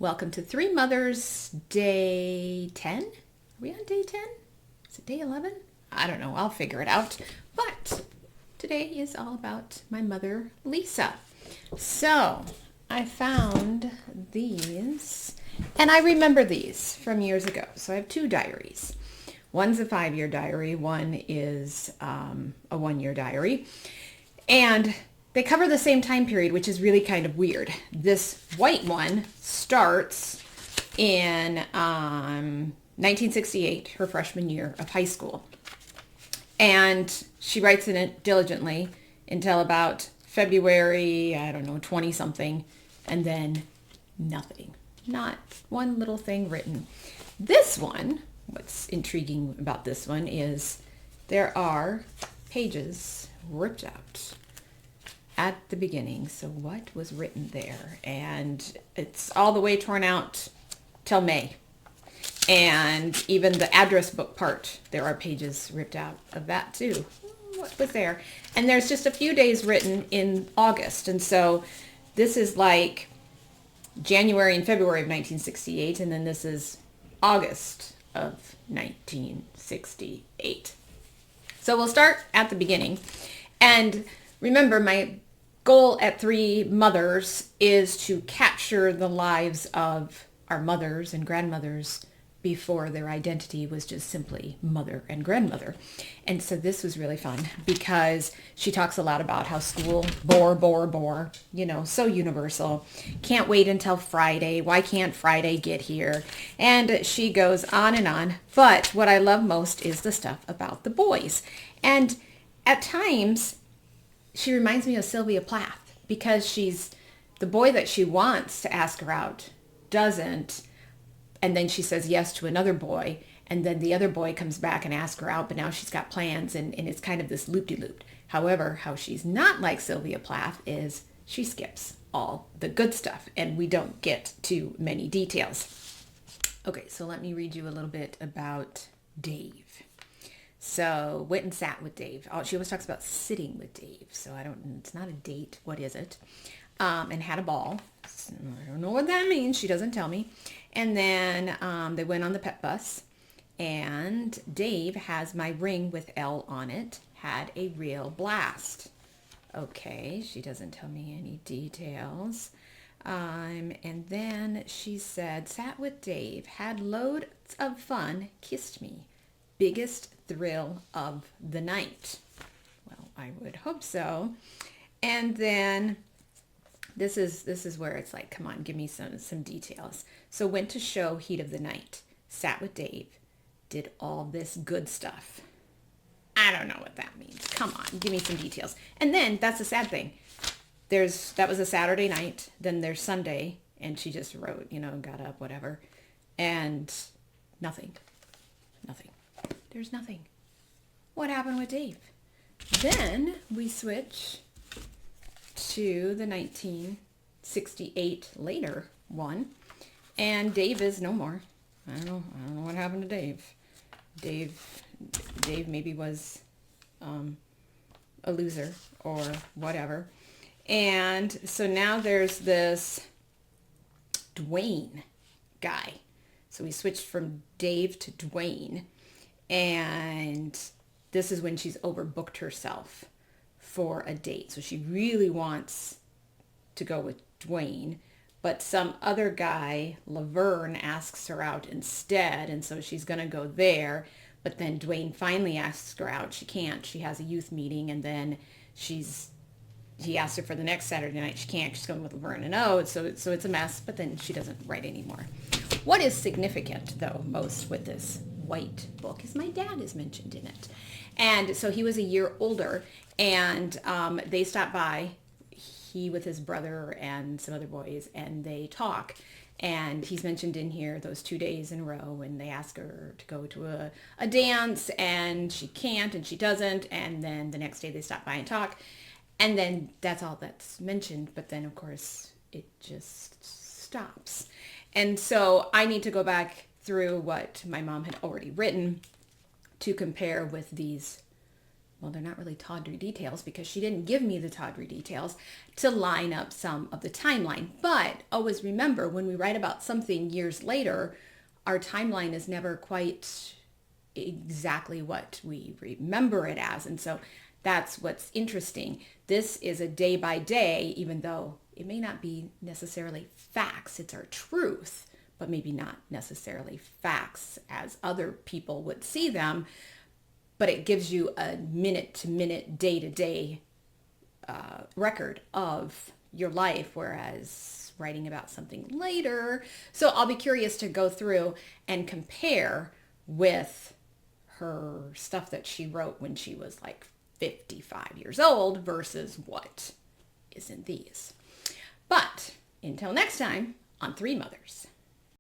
Welcome to Three Mothers, day 10. Are we on day 10? Is it day 11? I don't know. I'll figure it out. But today is all about my mother, Lisa. So I found these, and I remember these from years ago. So I have two diaries. One's a 5-year diary. One is a 1-year diary. And they cover the same time period, which is really kind of weird. This white one starts in 1968, her freshman year of high school. And she writes in it diligently until about February, 20 something, and then nothing. Not one little thing written. This one, what's intriguing about this one is there are pages ripped out at the beginning. So what was written there? And it's all the way torn out till May. And even the address book part, there are pages ripped out of that too. What was there? And there's just a few days written in August. And so this is like January and February of 1968. And then this is August of 1968. So we'll start at the beginning. And remember, my goal at Three Mothers is to capture the lives of our mothers and grandmothers before their identity was just simply mother and grandmother. And so this was really fun because she talks a lot about how school, bore, so universal. Can't wait until Friday. Why can't Friday get here? And she goes on and on. But what I love most is the stuff about the boys. And at times, she reminds me of Sylvia Plath because she's the boy that she wants to ask her out doesn't. And then she says yes to another boy. And then the other boy comes back and asks her out, but now she's got plans and it's kind of this loop-de-loop. However, how she's not like Sylvia Plath is she skips all the good stuff and we don't get too many details. Okay, so let me read you a little bit about Dave. So went and sat with Dave. Oh, she always talks about sitting with Dave. So it's not a date. What is it? And had a ball. So I don't know what that means. She doesn't tell me. And then they went on the pet bus. And Dave has my ring with L on it. Had a real blast. Okay, she doesn't tell me any details. And then she said, sat with Dave, had loads of fun, kissed me. Biggest thrill of the night. Well, I would hope so. And then this is where it's like, come on, give me some details. So went to show Heat of the Night, sat with Dave, did all this good stuff. I don't know what that means. Come on, give me some details. And then that's the sad thing. That was a Saturday night. Then there's Sunday, and she just wrote, got up, whatever, and nothing. There's nothing. What happened with Dave? Then we switch to the 1968 later one, and Dave is no more. I don't know what happened to Dave. Dave maybe was a loser or whatever. And so now there's this Dwayne guy. So we switched from Dave to Dwayne. And this is when she's overbooked herself for a date. So she really wants to go with Dwayne, but some other guy, Laverne, asks her out instead. And so she's going to go there. But then Dwayne finally asks her out. She can't. She has a youth meeting. And then he asks her for the next Saturday night. She can't. She's going with Laverne. And so it's a mess. But then she doesn't write anymore. What is significant, though, most with this white book is my dad is mentioned in it. And so he was a year older, and they stopped by, he with his brother and some other boys, and they talk. And he's mentioned in here those 2 days in a row, and they ask her to go to a dance, and she can't, and she doesn't, and then the next day they stop by and talk. And then that's all that's mentioned, but then, of course, it just stops. And so I need to go back through what my mom had already written to compare with these well, they're not really tawdry details because she didn't give me the tawdry details to line up some of the timeline. But always remember, when we write about something years later, our timeline is never quite exactly what we remember it as. And so that's what's interesting. This is a day by day, even though it may not be necessarily facts, it's our truth, but maybe not necessarily facts as other people would see them. But it gives you a minute to minute, day to day record of your life, whereas writing about something later. So I'll be curious to go through and compare with her stuff that she wrote when she was like 55 years old versus what is in these. But until next time on Three Mothers.